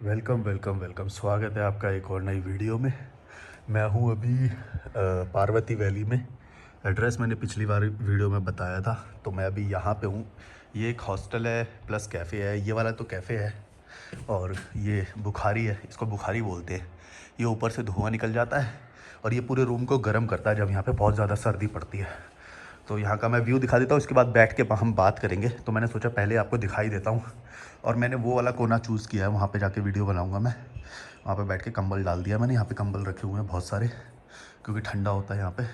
Welcome welcome welcome. स्वागत है आपका एक और नई वीडियो में। मैं हूं अभी पार्वती वैली में। एड्रेस मैंने पिछली बार वीडियो में बताया था, तो मैं अभी यहाँ पे हूँ। ये एक हॉस्टल है प्लस कैफ़े है। ये वाला तो कैफ़े है और ये बुखारी है, इसको बुखारी बोलते हैं। ये ऊपर से धुआं निकल जाता है और ये पूरे रूम को गर्म करता है जब यहाँ पे बहुत ज़्यादा सर्दी पड़ती है। तो यहाँ का मैं व्यू दिखा देता हूँ, इसके बाद बैठ के हम बात करेंगे। तो मैंने सोचा पहले आपको दिखाई देता हूँ और मैंने वो वाला कोना चूज़ किया है, वहाँ पे जाके वीडियो बनाऊँगा मैं। वहाँ पे बैठ के कंबल डाल दिया मैंने, यहाँ पे कंबल रखे हुए हैं बहुत सारे क्योंकि ठंडा होता है यहाँ पे।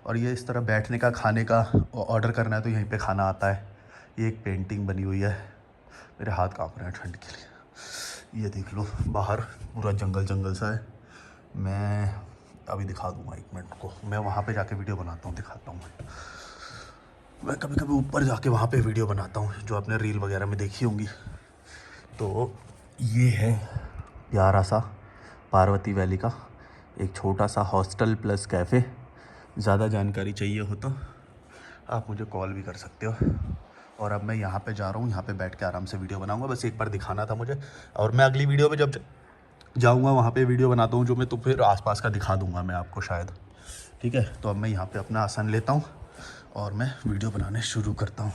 और ये इस तरह बैठने का, खाने का ऑर्डर करना है तो यहीं पे खाना आता है। ये एक पेंटिंग बनी हुई है। मेरे हाथ काँप रहे हैं ठंड के लिए। ये देख लो, बाहर पूरा जंगल जंगल सा है। मैं अभी दिखा दूँगा, 1 मिनट को मैं वहाँ पे जाके वीडियो बनाता हूँ, दिखाता हूँ। मैं कभी कभी ऊपर जाके वहाँ पे वीडियो बनाता हूँ, जो आपने रील वगैरह में देखी होंगी। तो ये है प्यारा सा पार्वती वैली का एक छोटा सा हॉस्टल प्लस कैफ़े। ज़्यादा जानकारी चाहिए हो तो आप मुझे कॉल भी कर सकते हो। और अब मैं यहाँ पे जा रहा हूँ, यहाँ पे बैठ के आराम से वीडियो बनाऊँगा। बस एक बार दिखाना था मुझे, और मैं अगली वीडियो में जब जाऊँगा वहाँ पे वीडियो बनाता हूँ जो मैं, तो फिर आसपास का दिखा दूँगा मैं आपको शायद। ठीक है, तो अब मैं यहाँ पे अपना आसन लेता हूँ और मैं वीडियो बनाने शुरू करता हूँ।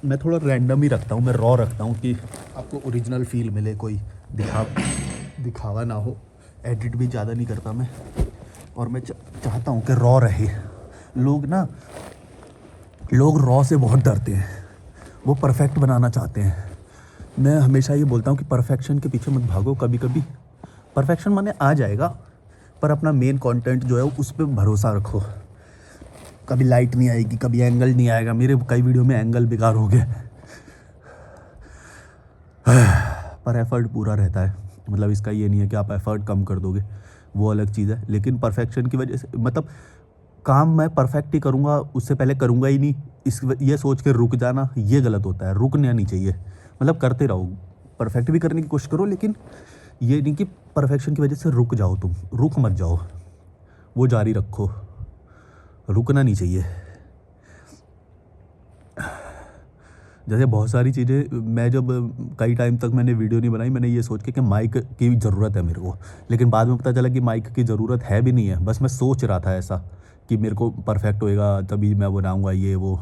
मैं थोड़ा रैंडम ही रखता हूँ, मैं रॉ रखता हूँ कि आपको ओरिजिनल फील मिले, कोई दिखावा ना हो। एडिट भी ज़्यादा नहीं करता मैं, और मैं चाहता हूँ कि रॉ रहे। लोग रॉ से बहुत डरते हैं, वो परफेक्ट बनाना चाहते हैं। मैं हमेशा ये बोलता हूँ कि परफेक्शन के पीछे मत भागो। कभी कभी परफेक्शन माने आ जाएगा, पर अपना मेन कंटेंट जो है उस पर भरोसा रखो। कभी लाइट नहीं आएगी, कभी एंगल नहीं आएगा। मेरे कई वीडियो में एंगल बेकार हो गए, पर एफर्ट पूरा रहता है। मतलब इसका ये नहीं है कि आप एफर्ट कम कर दोगे, वो अलग चीज़ है। लेकिन परफेक्शन की वजह से, मतलब काम मैं परफेक्ट ही करूँगा, उससे पहले करूँगा ही नहीं, ये सोच के रुक जाना ये गलत होता है। रुकना नहीं चाहिए, मतलब करते रहो, परफेक्ट भी करने की कोशिश करो, लेकिन ये नहीं कि परफेक्शन की वजह से रुक जाओ। तुम रुक मत जाओ, वो जारी रखो, रुकना नहीं चाहिए। जैसे बहुत सारी चीज़ें, मैं जब कई टाइम तक मैंने वीडियो नहीं बनाई, मैंने ये सोच के कि माइक की ज़रूरत है मेरे को, लेकिन बाद में पता चला कि माइक की ज़रूरत है भी नहीं है। बस मैं सोच रहा था ऐसा कि मेरे को परफेक्ट होएगा तभी मैं बनाऊँगा ये वो।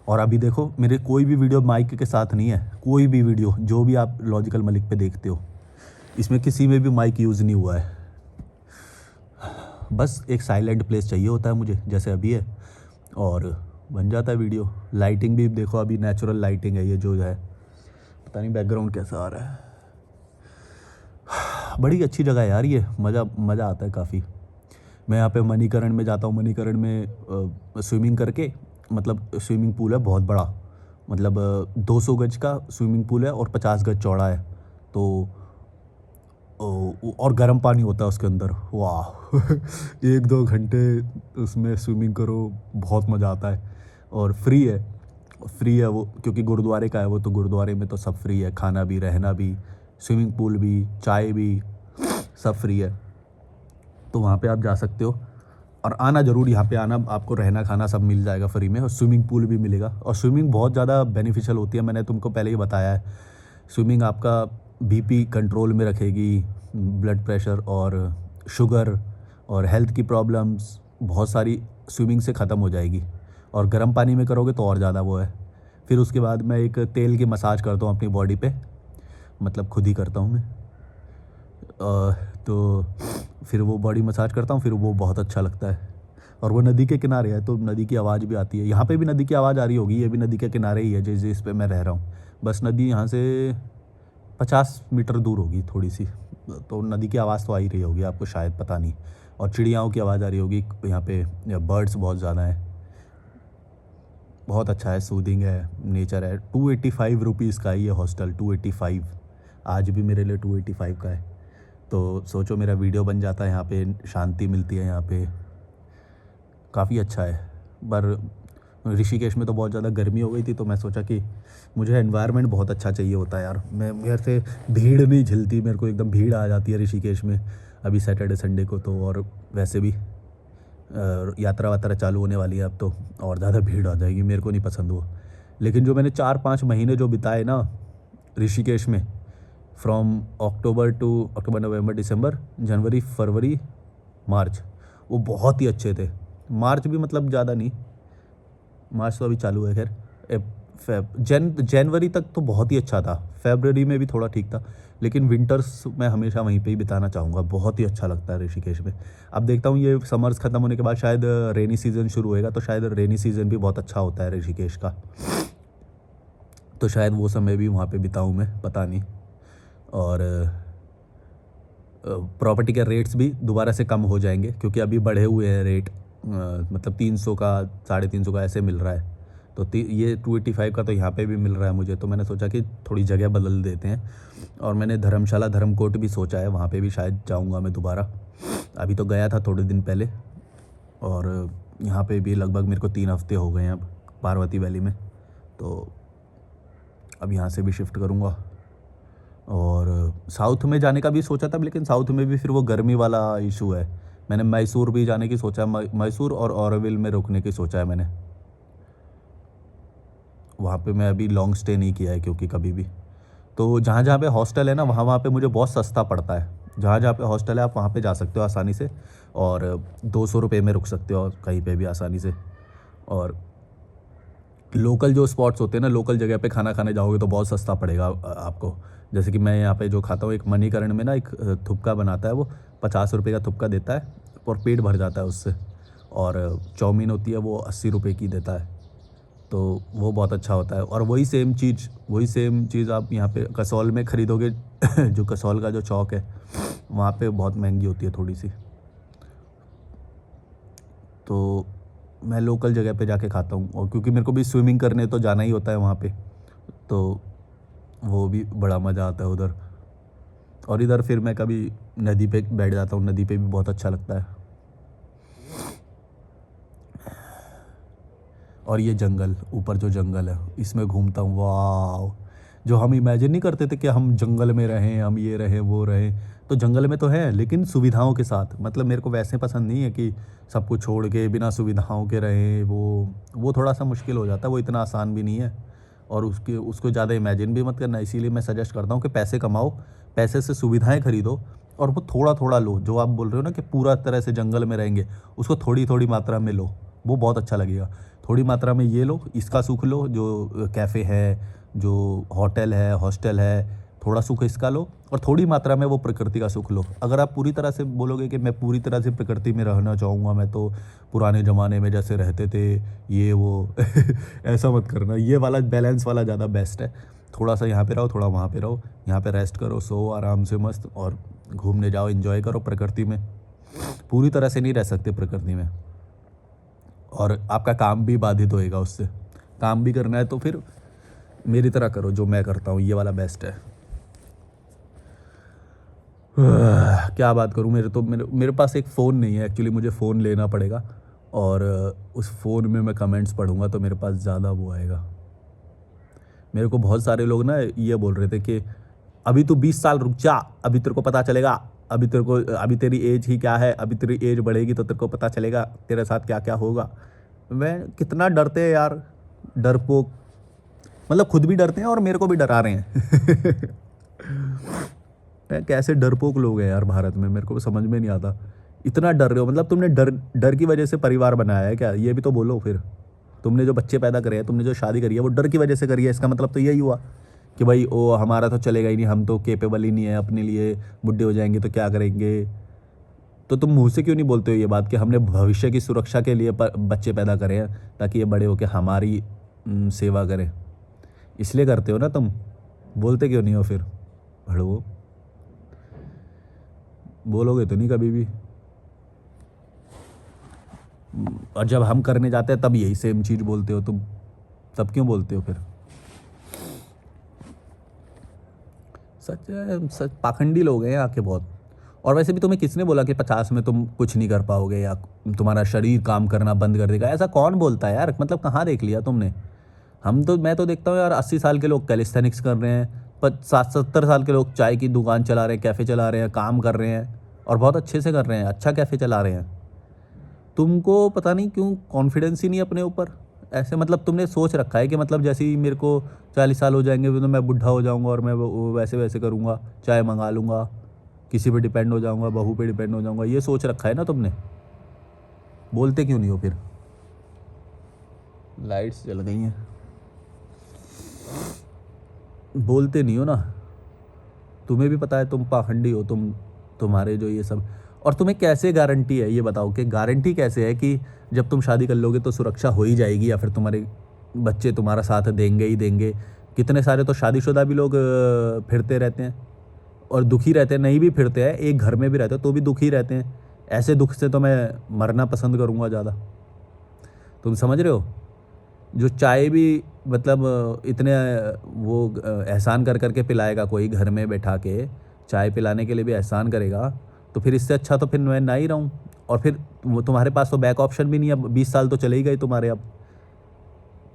और अभी देखो, मेरे कोई भी वीडियो माइक के साथ नहीं है। कोई भी वीडियो जो भी आप लॉजिकल मलिक पे देखते हो, इसमें किसी में भी माइक यूज़ नहीं हुआ है। बस एक साइलेंट प्लेस चाहिए होता है मुझे, जैसे अभी है, और बन जाता है वीडियो। लाइटिंग भी देखो, अभी नेचुरल लाइटिंग है ये जो है। पता नहीं बैकग्राउंड कैसा आ रहा है। बड़ी अच्छी जगह है यार ये, मज़ा आता है काफ़ी। मैं यहाँ पे मणिकरण में जाता हूँ। मणिकरण में स्विमिंग करके, मतलब स्विमिंग पूल है बहुत बड़ा, मतलब 200 गज का स्विमिंग पूल है और 50 गज चौड़ा है। तो और गर्म पानी होता है उसके अंदर। वाह 1-2 घंटे उसमें स्विमिंग करो, बहुत मज़ा आता है। और फ्री है वो, क्योंकि गुरुद्वारे का है वो, तो गुरुद्वारे में तो सब फ्री है, खाना भी, रहना भी, स्विमिंग पूल भी, चाय भी, सब फ्री है। तो वहाँ पे आप जा सकते हो, और आना ज़रूर। यहाँ पे आना, आपको रहना खाना सब मिल जाएगा फ्री में, और स्विमिंग पूल भी मिलेगा। और स्विमिंग बहुत ज़्यादा बेनिफिशियल होती है, मैंने तुमको पहले ही बताया है। स्विमिंग आपका बीपी कंट्रोल में रखेगी, ब्लड प्रेशर और शुगर और हेल्थ की प्रॉब्लम्स बहुत सारी स्विमिंग से ख़त्म हो जाएगी। और गर्म पानी में करोगे तो और ज़्यादा वो है। फिर उसके बाद मैं एक तेल की मसाज करता हूँ अपनी बॉडी पे, मतलब खुद ही करता हूँ मैं। तो फिर वो बॉडी मसाज करता हूँ, फिर वो बहुत अच्छा लगता है। और वो नदी के किनारे है, तो नदी की आवाज़ भी आती है। यहाँ पे भी नदी की आवाज़ आ रही होगी, ये भी नदी के किनारे ही है जिस पे मैं रह रहा हूँ। बस नदी यहाँ से 50 मीटर दूर होगी थोड़ी सी, तो नदी की आवाज़ तो आ ही रही होगी आपको शायद, पता नहीं। और चिड़ियाओं की आवाज़ आ रही होगी। यहाँ पे बर्ड्स बहुत ज़्यादा हैं। बहुत अच्छा है, सूदिंग है, नेचर है। 285 रुपीज़ का है ये हॉस्टल, 285। आज भी मेरे लिए 285 का है। तो सोचो मेरा वीडियो बन जाता है यहाँ पे, शांति मिलती है यहाँ पे, काफ़ी अच्छा है। पर ऋषिकेश में तो बहुत ज़्यादा गर्मी हो गई थी, तो मैं सोचा कि मुझे एनवायरनमेंट बहुत अच्छा चाहिए होता है यार। मेरे से भीड़ नहीं झिलती, मेरे को एकदम भीड़ आ जाती है ऋषिकेश में अभी सैटरडे संडे को तो। और वैसे भी यात्रा वात्रा चालू होने वाली है अब तो, और ज़्यादा भीड़ आ जाएगी, मेरे को नहीं पसंद वो। लेकिन जो मैंने 4-5 महीने जो बिताए ना ऋषिकेश में, फ्रॉम अक्टूबर नवंबर दिसंबर जनवरी फरवरी मार्च, वो बहुत ही अच्छे थे। मार्च भी मतलब ज़्यादा नहीं, मार्च तो अभी चालू है खैर। जनवरी तक तो बहुत ही अच्छा था, फरवरी में भी थोड़ा ठीक था, लेकिन विंटर्स मैं हमेशा वहीं पे ही बिताना चाहूँगा। बहुत ही अच्छा लगता है ऋषिकेश में। अब देखता हूँ ये समर्स ख़त्म होने के बाद शायद रेनी सीज़न शुरू होएगा, तो शायद रेनी सीज़न भी बहुत अच्छा होता है ऋषिकेश का, तो शायद वो समय भी वहाँ पे बिताऊँ मैं, पता नहीं। और प्रॉपर्टी के रेट्स भी दोबारा से कम हो जाएंगे, क्योंकि अभी बढ़े हुए हैं रेट, मतलब 300 का 350 का ऐसे मिल रहा है। तो ये 285 का तो यहाँ पे भी मिल रहा है मुझे, तो मैंने सोचा कि थोड़ी जगह बदल देते हैं। और मैंने धर्मशाला धर्मकोट भी सोचा है, वहाँ पे भी शायद जाऊँगा मैं दोबारा। अभी तो गया था थोड़े दिन पहले, और यहाँ पे भी लगभग मेरे को 3 हफ्ते हो गए हैं अब पार्वती वैली में, तो अब यहाँ से भी शिफ्ट करूँगा। और साउथ में जाने का भी सोचा था, लेकिन साउथ में भी फिर वो गर्मी वाला इशू है। मैंने मैसूर भी जाने की सोचा है, मैसूर और ऑरोविल में रुकने की सोचा है मैंने। वहाँ पे मैं अभी लॉन्ग स्टे नहीं किया है क्योंकि कभी भी, तो जहाँ जहाँ पे हॉस्टल है ना, वहाँ वहाँ पे मुझे बहुत सस्ता पड़ता है। जहाँ जहाँ पे हॉस्टल है आप वहाँ पे जा सकते हो आसानी से, और 200 रुपये में रुक सकते हो कहीं पे भी आसानी से। और लोकल जो स्पॉट्स होते हैं ना, लोकल जगह पे खाना खाने जाओगे तो बहुत सस्ता पड़ेगा आपको। जैसे कि मैं यहाँ पे जो खाता हूँ, एक मणिकरण में ना एक थुपका बनाता है, वो 50 रुपये का थुपका देता है और पेट भर जाता है उससे। और चाउमीन होती है वो 80 रुपये की देता है, तो वो बहुत अच्छा होता है। और वही सेम चीज़ आप यहाँ पे कसौल में ख़रीदोगे जो कसौल का जो चौक है, वहाँ पे बहुत महंगी होती है थोड़ी सी। तो मैं लोकल जगह पे जाके खाता हूँ, और क्योंकि मेरे को भी स्विमिंग करने तो जाना ही होता है वहाँ पे, तो वो भी बड़ा मज़ा आता है उधर। और इधर फिर मैं कभी नदी पे बैठ जाता हूँ, नदी पे भी बहुत अच्छा लगता है। और ये जंगल, ऊपर जो जंगल है इसमें घूमता हूँ, वाह। जो हम इमेजिन नहीं करते थे कि हम जंगल में रहें, हम ये रहें वो रहें, तो जंगल में तो है लेकिन सुविधाओं के साथ। मतलब मेरे को वैसे पसंद नहीं है कि सब कुछ छोड़ के बिना सुविधाओं के रहें, वो थोड़ा सा मुश्किल हो जाता है, वो इतना आसान भी नहीं है। और उसको ज़्यादा इमेजिन भी मत करना। इसीलिए मैं सजेस्ट करता हूँ कि पैसे कमाओ, पैसे से सुविधाएँ खरीदो, और वो थोड़ा थोड़ा लो। जो आप बोल रहे हो ना कि पूरा तरह से जंगल में रहेंगे, उसको थोड़ी थोड़ी मात्रा में लो, वो बहुत अच्छा लगेगा। थोड़ी मात्रा में ये लो, इसका सुख लो, जो कैफ़े है, जो होटल है, हॉस्टल है, थोड़ा सुख इसका लो, और थोड़ी मात्रा में वो प्रकृति का सुख लो। अगर आप पूरी तरह से बोलोगे कि मैं पूरी तरह से प्रकृति में रहना चाहूँगा, मैं तो पुराने ज़माने में जैसे रहते थे ये वो ऐसा मत करना। ये वाला बैलेंस वाला ज़्यादा बेस्ट है। थोड़ा सा यहाँ पे रहो, थोड़ा वहाँ पे रहो, यहाँ पे रेस्ट करो, सो आराम से मस्त, और घूमने जाओ, एंजॉय करो प्रकृति में। पूरी तरह से नहीं रह सकते प्रकृति में, और आपका काम भी बाधित होएगा उससे। काम भी करना है तो फिर मेरी तरह करो, जो मैं करता हूँ, ये वाला बेस्ट है। क्या बात करूँ, मेरे पास एक फ़ोन नहीं है एक्चुअली, मुझे फ़ोन लेना पड़ेगा, और उस फ़ोन में मैं कमेंट्स पढ़ूँगा तो मेरे पास ज़्यादा वो आएगा। मेरे को बहुत सारे लोग ना ये बोल रहे थे कि अभी तू 20 साल रुक जा, अभी तेरे को पता चलेगा, अभी तेरी एज ही क्या है, अभी तेरी एज बढ़ेगी तो तेरे को पता चलेगा तेरे साथ क्या क्या होगा। मैं कितना डरते हैं यार, डरपोक। मतलब खुद भी डरते हैं और मेरे को भी डरा रहे हैं कैसे डरपोक लोग हैं यार भारत में, मेरे को समझ में नहीं आता। इतना डर रहे हो, मतलब तुमने डर की वजह से परिवार बनाया है क्या? ये भी तो बोलो फिर। तुमने जो बच्चे पैदा करे हैं, तुमने जो शादी करी है, वो डर की वजह से करी है। इसका मतलब तो यही हुआ कि भाई ओ हमारा तो चलेगा ही नहीं, हम तो केपेबल ही नहीं है अपने लिए, बुढ़े हो जाएंगे तो क्या करेंगे। तो तुम मुँह से क्यों नहीं बोलते हो ये बात कि हमने भविष्य की सुरक्षा के लिए बच्चे पैदा करे हैं, ताकि ये बड़े होकर हमारी सेवा करें। इसलिए करते हो ना तुम, बोलते क्यों नहीं हो फिर? भड़ो, बोलोगे तो नहीं कभी भी। और जब हम करने जाते हैं तब यही सेम चीज़ बोलते हो तुम, तब क्यों बोलते हो फिर? सच है, सच पाखंडी लोग हैं यहाँ के बहुत। और वैसे भी तुम्हें किसने बोला कि 50 में तुम कुछ नहीं कर पाओगे या तुम्हारा शरीर काम करना बंद कर देगा? ऐसा कौन बोलता है यार? मतलब कहाँ देख लिया तुमने? मैं तो देखता हूँ यार, 80 साल के लोग कैलिस्थेनिक्स कर रहे हैं, 70 साल के लोग चाय की दुकान चला रहे हैं, कैफ़े चला रहे हैं, काम कर रहे हैं, और बहुत अच्छे से कर रहे हैं, अच्छा कैफ़े चला रहे हैं। तुमको पता नहीं क्यों कॉन्फिडेंस ही नहीं अपने ऊपर, ऐसे मतलब तुमने सोच रखा है कि मतलब जैसे ही मेरे को 40 साल हो जाएंगे तो मैं बुढ़ा हो जाऊंगा और मैं वैसे वैसे करूंगा, चाय मंगा लूंगा, किसी पे डिपेंड हो जाऊंगा, बहू पे डिपेंड हो जाऊंगा, ये सोच रखा है ना तुमने। बोलते क्यों नहीं हो फिर? लाइट्स जल गई हैं, बोलते नहीं हो ना। तुम्हें भी पता है तुम पाखंडी हो, तुम्हारे जो ये सब। और तुम्हें कैसे गारंटी है, ये बताओ कि गारंटी कैसे है कि जब तुम शादी कर लोगे तो सुरक्षा हो ही जाएगी, या फिर तुम्हारे बच्चे तुम्हारा साथ देंगे ही देंगे। कितने सारे तो शादीशुदा भी लोग फिरते रहते हैं और दुखी रहते हैं, नहीं भी फिरते हैं, एक घर में भी रहते हैं तो भी दुखी रहते हैं। ऐसे दुख से तो मैं मरना पसंद करूँगा ज़्यादा। तुम समझ रहे हो? जो चाय भी मतलब इतने एहसान कर करके पिलाएगा, कोई घर में बैठा के चाय पिलाने के लिए भी एहसान करेगा, तो फिर इससे अच्छा तो फिर मैं ना ही रहूँ। और फिर तुम्हारे पास तो बैक ऑप्शन भी नहीं है। अब 20 साल तो चले ही गए तुम्हारे, अब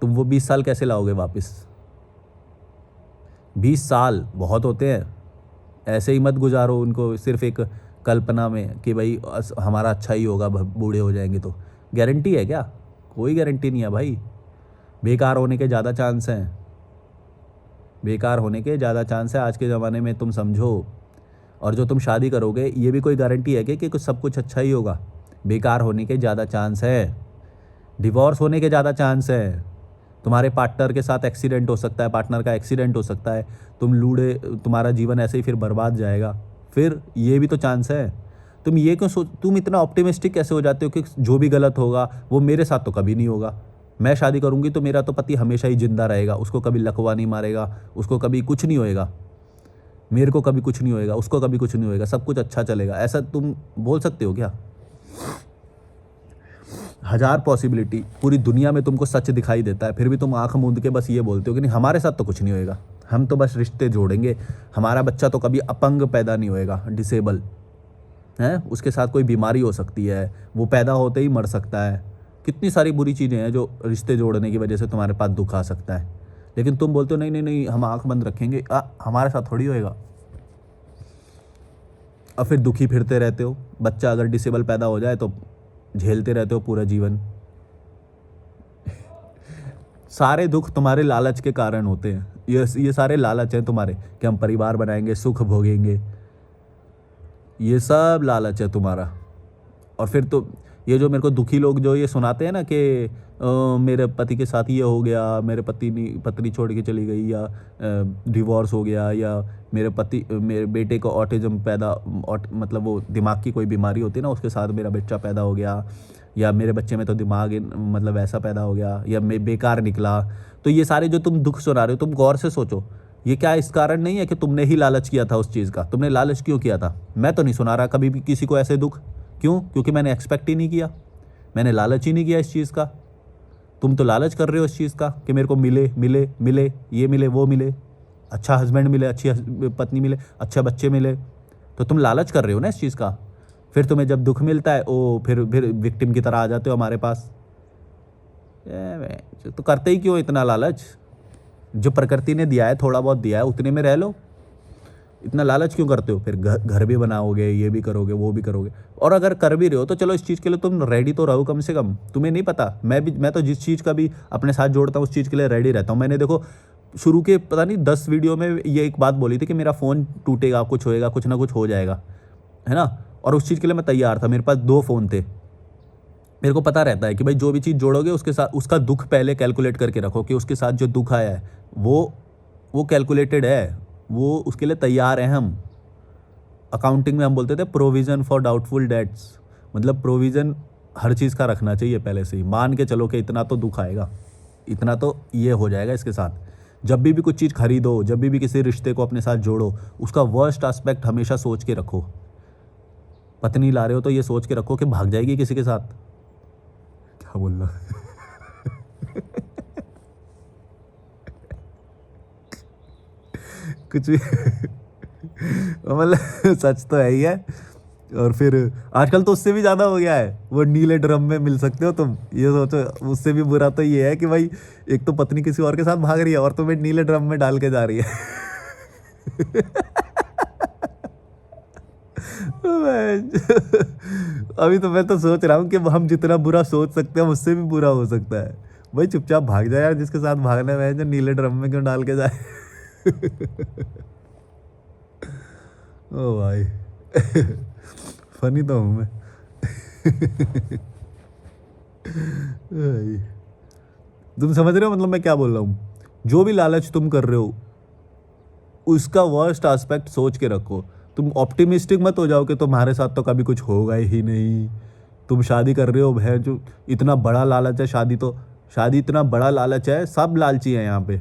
तुम वो 20 साल कैसे लाओगे वापस? 20 साल बहुत होते हैं, ऐसे ही मत गुजारो उनको सिर्फ एक कल्पना में कि भाई हमारा अच्छा ही होगा, बूढ़े हो जाएंगे तो। गारंटी है क्या? कोई गारंटी नहीं है भाई। बेकार होने के ज़्यादा चांस हैं, बेकार होने के ज़्यादा चांस है आज के ज़माने में, तुम समझो। और जो तुम शादी करोगे ये भी कोई गारंटी है कि कुछ सब कुछ अच्छा ही होगा? बेकार होने के ज़्यादा चांस है, डिवोर्स होने के ज़्यादा चांस है, तुम्हारे पार्टनर के साथ एक्सीडेंट हो सकता है, पार्टनर का एक्सीडेंट हो सकता है, तुम लूढ़े, तुम्हारा जीवन ऐसे ही फिर बर्बाद जाएगा। फिर ये भी तो चांस है। तुम ये क्यों तुम इतना ऑप्टिमिस्टिक कैसे हो जाते हो कि जो भी गलत होगा वो मेरे साथ तो कभी नहीं होगा। मैं शादी करूंगी तो मेरा तो पति हमेशा ही जिंदा रहेगा, उसको कभी लकवा नहीं मारेगा, उसको कभी कुछ नहीं होएगा, मेरे को कभी कुछ नहीं होएगा, उसको कभी कुछ नहीं होएगा, सब कुछ अच्छा चलेगा। ऐसा तुम बोल सकते हो क्या? हजार पॉसिबिलिटी, पूरी दुनिया में तुमको सच दिखाई देता है, फिर भी तुम आंख मूंद के बस ये बोलते हो कि नहीं हमारे साथ तो कुछ नहीं होएगा, हम तो बस रिश्ते जोड़ेंगे, हमारा बच्चा तो कभी अपंग पैदा नहीं होएगा, डिसेबल है, उसके साथ कोई बीमारी हो सकती है, वो पैदा होते ही मर सकता है। कितनी सारी बुरी चीज़ें हैं जो रिश्ते जोड़ने की वजह से तुम्हारे पास दुख आ सकता है। लेकिन तुम बोलते हो नहीं नहीं नहीं, हम आंख बंद रखेंगे, हमारे साथ थोड़ी होएगा। और फिर दुखी फिरते रहते हो। बच्चा अगर डिसेबल पैदा हो जाए तो झेलते रहते हो पूरा जीवन। सारे दुख तुम्हारे लालच के कारण होते हैं। ये सारे लालच हैं तुम्हारे कि हम परिवार बनाएंगे, सुख भोगेंगे, ये सब लालच है तुम्हारा। और फिर तो ये जो मेरे को दुखी लोग जो ये सुनाते हैं ना कि मेरे पति के साथ ये हो गया, मेरे पत्नी छोड़ के चली गई, या डिवोर्स हो गया, या मेरे बेटे को ऑटिज्म मतलब वो दिमाग की कोई बीमारी होती है ना, उसके साथ मेरा बच्चा पैदा हो गया, या मेरे बच्चे में तो दिमाग मतलब ऐसा पैदा हो गया, या मैं बेकार निकला। तो ये सारे जो तुम दुख सुना रहे हो, तुम गौर से सोचो, ये क्या इस कारण नहीं है कि तुमने ही लालच किया था उस चीज़ का? तुमने लालच क्यों किया था? मैं तो नहीं सुना रहा कभी भी किसी को ऐसे दुख। क्यों? क्योंकि मैंने एक्सपेक्ट ही नहीं किया, मैंने लालच ही नहीं किया इस चीज़ का। तुम तो लालच कर रहे हो इस चीज़ का कि मेरे को मिले मिले मिले, ये मिले वो मिले, अच्छा हस्बैंड मिले, अच्छी पत्नी मिले, अच्छे बच्चे मिले, तो तुम लालच कर रहे हो ना इस चीज़ का। फिर तुम्हें जब दुख मिलता है फिर विक्टिम की तरह आ जाते हो हमारे पास। तो करते ही क्यों इतना लालच? जो प्रकृति ने दिया है, थोड़ा बहुत दिया है, उतने में रह लो। इतना लालच क्यों करते हो? फिर घर भी बनाओगे, ये भी करोगे, वो भी करोगे। और अगर कर भी रहे हो तो चलो इस चीज़ के लिए तुम रेडी तो रहो कम से कम। तुम्हें नहीं पता, मैं तो जिस चीज़ का भी अपने साथ जोड़ता हूँ उस चीज़ के लिए रेडी रहता हूँ। मैंने देखो शुरू के पता नहीं 10 वीडियो में ये एक बात बोली थी कि मेरा फ़ोन टूटेगा, कुछ होएगा, कुछ ना कुछ हो जाएगा, है ना। और उस चीज़ के लिए मैं तैयार था। मेरे पास 2 फ़ोन थे। मेरे को पता रहता है कि भाई जो भी चीज़ जोड़ोगे उसके साथ उसका दुख पहले कैलकुलेट करके रखो कि उसके साथ जो दुख आया है वो कैलकुलेटेड है, वो उसके लिए तैयार हैं हम। अकाउंटिंग में हम बोलते थे प्रोविज़न फॉर डाउटफुल डेट्स, मतलब प्रोविज़न हर चीज़ का रखना चाहिए पहले से ही। मान के चलो कि इतना तो दुख आएगा, इतना तो ये हो जाएगा इसके साथ। जब भी कुछ चीज़ खरीदो, जब भी किसी रिश्ते को अपने साथ जोड़ो, उसका वर्स्ट एस्पेक्ट हमेशा सोच के रखो। पत्नी ला रहे हो तो ये सोच के रखो कि भाग जाएगी किसी के साथ। क्या बोलना कुछ भी मतलब सच तो है ही है। और फिर आजकल तो उससे भी ज़्यादा हो गया है, वो नीले ड्रम में मिल सकते हो तुम। ये सोचो, उससे भी बुरा तो ये है कि भाई एक तो पत्नी किसी और के साथ भाग रही है और तुम्हें नीले ड्रम में डाल के जा रही है। अभी तो मैं तो सोच रहा हूँ कि हम जितना बुरा सोच सकते हैं उससे भी बुरा हो सकता है। भाई चुपचाप भाग जाए यार, जिसके साथ भागना है जो नीले ड्रम में क्यों डाल के जाए। ओ भाई फनी तो हूँ मैं। भाई, तुम समझ रहे हो मतलब मैं क्या बोल रहा हूँ? जो भी लालच तुम कर रहे हो उसका वर्स्ट एस्पेक्ट सोच के रखो। तुम ऑप्टिमिस्टिक मत हो जाओ कि तुम्हारे साथ तो कभी कुछ होगा ही नहीं। तुम शादी कर रहे हो, भै जो इतना बड़ा लालच है शादी, तो शादी इतना बड़ा लालच है, सब लालची है यहाँ पे।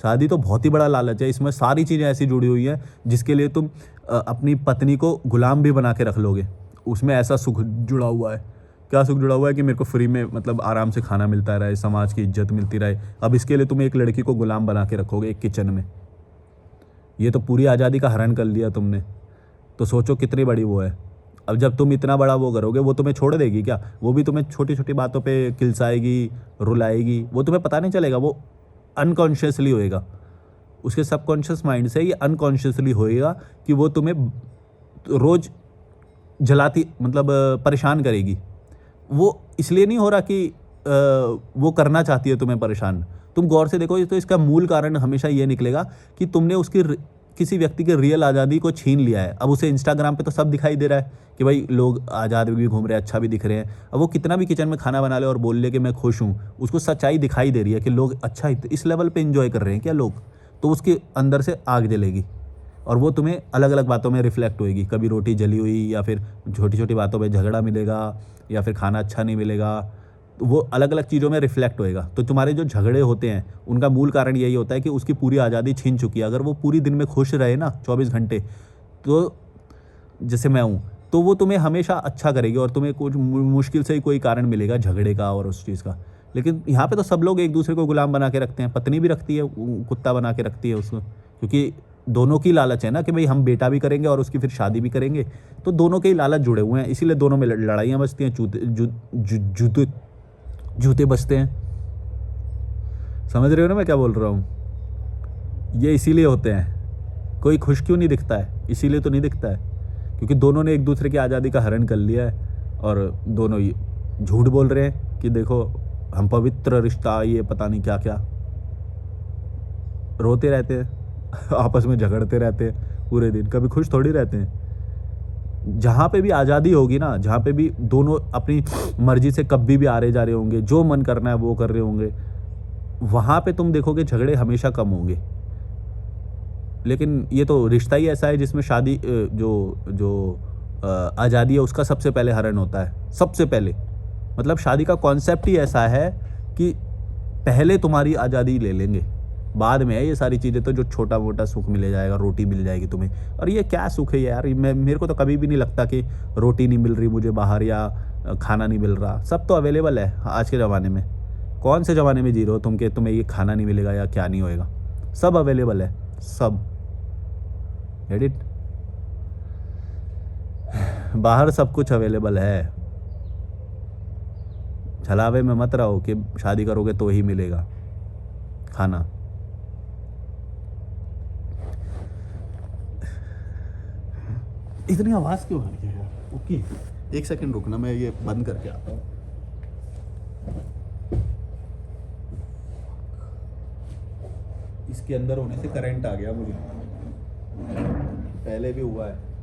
शादी तो बहुत ही बड़ा लालच है, इसमें सारी चीज़ें ऐसी जुड़ी हुई हैं जिसके लिए तुम अपनी पत्नी को गुलाम भी बना के रख लोगे। उसमें ऐसा सुख जुड़ा हुआ है। क्या सुख जुड़ा हुआ है कि मेरे को फ्री में मतलब आराम से खाना मिलता रहे, समाज की इज्जत मिलती रहे। अब इसके लिए तुम एक लड़की को गुलाम बना के रखोगे एक किचन में। ये तो पूरी आज़ादी का हरण कर लिया तुमने। तो सोचो कितनी बड़ी वो है। अब जब तुम इतना बड़ा वो करोगे, वो तुम्हें छोड़ देगी क्या? वो भी तुम्हें छोटी छोटी बातों पे किलसाएगी, रुलाएगी। वो तुम्हें पता नहीं चलेगा, वो अनकॉन्शियसली होएगा। उसके सबकॉन्शियस माइंड से ये अनकॉन्शियसली होएगा कि वो तुम्हें रोज़ जलाती मतलब परेशान करेगी। वो इसलिए नहीं हो रहा कि वो करना चाहती है तुम्हें परेशान। तुम गौर से देखो तो इसका मूल कारण हमेशा ये निकलेगा कि तुमने उसकी किसी व्यक्ति के रियल आज़ादी को छीन लिया है। अब उसे इंस्टाग्राम पे तो सब दिखाई दे रहा है कि भाई लोग आज़ाद भी घूम रहे हैं, अच्छा भी दिख रहे हैं। अब वो कितना भी किचन में खाना बना ले और बोल ले कि मैं खुश हूँ, उसको सच्चाई दिखाई दे रही है कि लोग अच्छा इस लेवल पे एंजॉय कर रहे हैं क्या लोग, तो उसके अंदर से आग जलेगी और वो तुम्हें अलग अलग बातों में रिफ्लेक्ट होएगी। कभी रोटी जली हुई, या फिर छोटी छोटी बातों पे झगड़ा मिलेगा, या फिर खाना अच्छा नहीं मिलेगा, तो वो अलग अलग चीज़ों में रिफ्लेक्ट होएगा। तो तुम्हारे जो झगड़े होते हैं उनका मूल कारण यही होता है कि उसकी पूरी आज़ादी छीन चुकी है। अगर वो पूरी दिन में खुश रहे ना 24 घंटे, तो जैसे मैं हूँ, तो वो तुम्हें हमेशा अच्छा करेगी और तुम्हें कुछ मुश्किल से ही कोई कारण मिलेगा झगड़े का और उस चीज़ का। लेकिन यहाँ पे तो सब लोग एक दूसरे को गुलाम बना के रखते हैं। पत्नी भी रखती है, कुत्ता बना के रखती है उसको, क्योंकि दोनों की लालच है ना कि भाई हम बेटा भी करेंगे और उसकी फिर शादी भी करेंगे। तो दोनों के ही लालच जुड़े हुए हैं, इसीलिए दोनों में लड़ाइयाँ बचती हैं, जूते बचते हैं। समझ रहे हो ना मैं क्या बोल रहा हूँ? ये इसीलिए होते हैं। कोई खुश क्यों नहीं दिखता है? इसीलिए तो नहीं दिखता है क्योंकि दोनों ने एक दूसरे की आज़ादी का हरण कर लिया है और दोनों ही झूठ बोल रहे हैं कि देखो हम पवित्र रिश्ता, ये पता नहीं क्या क्या। रोते रहते हैं आपस में झगड़ते रहते हैं पूरे दिन, कभी खुश थोड़ी रहते हैं। जहाँ पे भी आज़ादी होगी ना, जहाँ पे भी दोनों अपनी मर्जी से कभी भी आ रहे जा रहे होंगे, जो मन करना है वो कर रहे होंगे, वहाँ पे तुम देखोगे झगड़े हमेशा कम होंगे। लेकिन ये तो रिश्ता ही ऐसा है जिसमें शादी जो आज़ादी है उसका सबसे पहले हरण होता है। सबसे पहले मतलब शादी का कॉन्सेप्ट ही ऐसा है कि पहले तुम्हारी आज़ादी ले लेंगे, बाद में है ये सारी चीज़ें। तो जो छोटा मोटा सुख मिल जाएगा, रोटी मिल जाएगी तुम्हें। और ये क्या सुख है यार? मेरे को तो कभी भी नहीं लगता कि रोटी नहीं मिल रही मुझे बाहर, या खाना नहीं मिल रहा। सब तो अवेलेबल है आज के ज़माने में। कौन से ज़माने में जी रहे हो तुम कि तुम्हें ये खाना नहीं मिलेगा या क्या नहीं होएगा? सब अवेलेबल है, सब। एडिट बाहर सब कुछ अवेलेबल है। छलावे में मत रहो कि शादी करोगे तो ही मिलेगा खाना। इतनी आवाज़ क्यों आ रही है यार? ओके, एक सेकंड रुकना, मैं ये बंद करके आता हूँ। इसके अंदर होने से करंट आ गया मुझे, पहले भी हुआ है।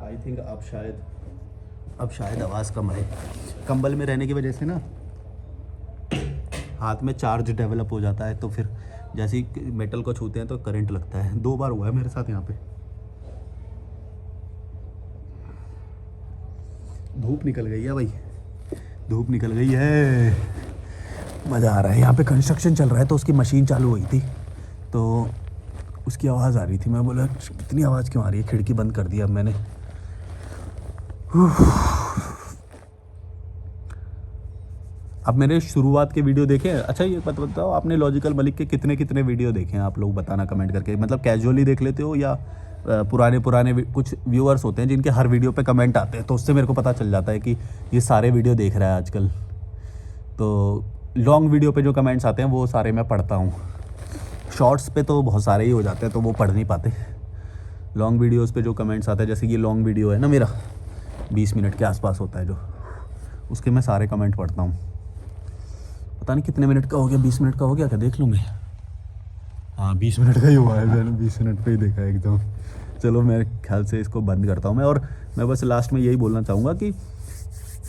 आई थिंक अब शायद आवाज़ कम आए। कंबल में रहने की वजह से ना हाथ में चार्ज डेवलप हो जाता है, तो फिर जैसे ही मेटल को छूते हैं तो करंट लगता है। 2 बार हुआ है मेरे साथ यहाँ पे। धूप निकल गई है भाई, धूप निकल गई है, मज़ा आ रहा है। यहाँ पे कंस्ट्रक्शन चल रहा है तो उसकी मशीन चालू हुई थी तो उसकी आवाज़ आ रही थी। मैं बोला इतनी आवाज़ क्यों आ रही है? खिड़की बंद कर दिया अब मैंने। अब मैंने शुरुआत के वीडियो देखे हैं। अच्छा ये बताओ, आपने लॉजिकल मलिक के कितने वीडियो देखे हैं? आप लोग बताना कमेंट करके। मतलब कैजुअली देख लेते हो या पुराने कुछ व्यूअर्स होते हैं जिनके हर वीडियो पे कमेंट आते हैं, तो उससे मेरे को पता चल जाता है कि ये सारे वीडियो देख रहा है आजकल। तो लॉन्ग वीडियो पे जो कमेंट्स आते हैं वो सारे मैं पढ़ता हूँ। शॉर्ट्स पे तो बहुत सारे ही हो जाते हैं तो वो पढ़ नहीं पाते। लॉन्ग वीडियोस पे जो कमेंट्स आते हैं, जैसे ये लॉन्ग वीडियो है ना मेरा 20 मिनट के आसपास होता है जो, उसके मैं सारे कमेंट पढ़ता हूँ। पता नहीं कितने मिनट का हो गया, 20 मिनट का हो गया क्या, देख लूँ मैं। हाँ 20 मिनट का ही हुआ है, मैंने 20 मिनट पे ही देखा है एकदम। चलो मेरे ख्याल से इसको बंद करता हूँ मैं। और मैं बस लास्ट में यही बोलना चाहूँगा कि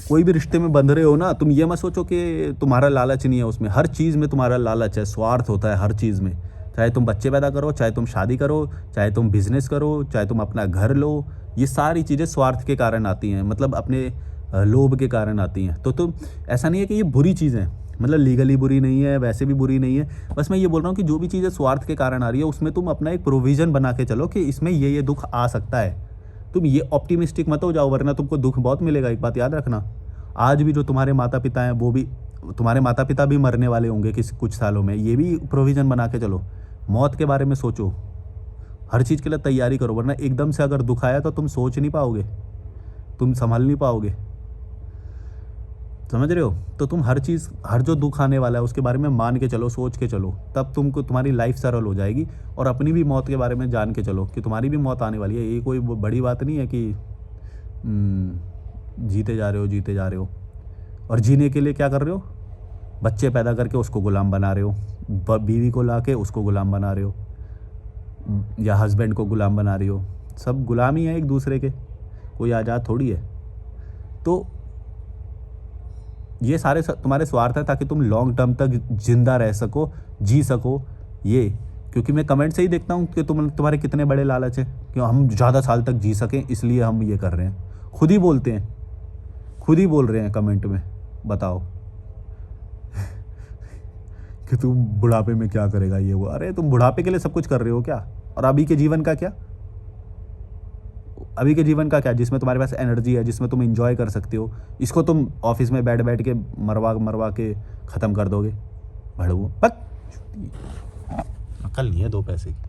कोई भी रिश्ते में बंध रहे हो ना, तुम ये मत सोचो कि तुम्हारा लालच नहीं है उसमें। हर चीज़ में तुम्हारा लालच है, स्वार्थ होता है हर चीज़ में। चाहे तुम बच्चे पैदा करो, चाहे तुम शादी करो, चाहे तुम बिजनेस करो, चाहे तुम अपना घर लो, ये सारी चीज़ें स्वार्थ के कारण आती हैं, मतलब अपने लोभ के कारण आती हैं। तो तुम, ऐसा नहीं है कि ये बुरी चीज़ें, मतलब लीगली बुरी नहीं है, वैसे भी बुरी नहीं है। बस मैं ये बोल रहा हूँ कि जो भी चीज़ें स्वार्थ के कारण आ रही है उसमें तुम अपना एक प्रोविज़न बना के चलो कि इसमें ये दुख आ सकता है। तुम ये ऑप्टिमिस्टिक मत हो जाओ, वरना तुमको दुख बहुत मिलेगा। एक बात याद रखना, आज भी जो तुम्हारे माता पिता हैं वो भी, तुम्हारे माता पिता भी मरने वाले होंगे कुछ सालों में। ये भी प्रोविज़न बना के चलो, मौत के बारे में सोचो, हर चीज़ के लिए तैयारी करो, वरना एकदम से अगर दुख आया तो तुम सोच नहीं पाओगे, तुम संभल नहीं पाओगे। समझ रहे हो? तो तुम हर चीज़, हर जो दुख आने वाला है उसके बारे में मान के चलो, सोच के चलो, तब तुमको तुम्हारी लाइफ सरल हो जाएगी। और अपनी भी मौत के बारे में जान के चलो कि तुम्हारी भी मौत आने वाली है। ये कोई बड़ी बात नहीं है कि जीते जा रहे हो, जीते जा रहे हो। और जीने के लिए क्या कर रहे हो? बच्चे पैदा करके उसको गुलाम बना रहे हो, बीवी को ला के उसको गुलाम बना रहे हो, या हस्बैंड को गुलाम बना रही हो। सब गुलाम ही है एक दूसरे के, कोई आज़ाद थोड़ी है। तो ये सारे तुम्हारे स्वार्थ है ताकि तुम लॉन्ग टर्म तक जिंदा रह सको, जी सको। ये क्योंकि मैं कमेंट से ही देखता हूँ कि तुम्हारे कितने बड़े लालच हैं कि हम ज़्यादा साल तक जी सकें, इसलिए हम ये कर रहे हैं। खुद ही बोलते हैं, खुद ही बोल रहे हैं कमेंट में, बताओ कि तुम बुढ़ापे में क्या करेगा ये वो। अरे तुम बुढ़ापे के लिए सब कुछ कर रहे हो क्या? और अभी के जीवन का क्या? अभी के जीवन का क्या जिसमें तुम्हारे पास एनर्जी है, जिसमें तुम एंजॉय कर सकते हो? इसको तुम ऑफिस में बैठ बैठ के मरवा के ख़त्म कर दोगे। भड़वो, अकल नहीं है 2 पैसे की।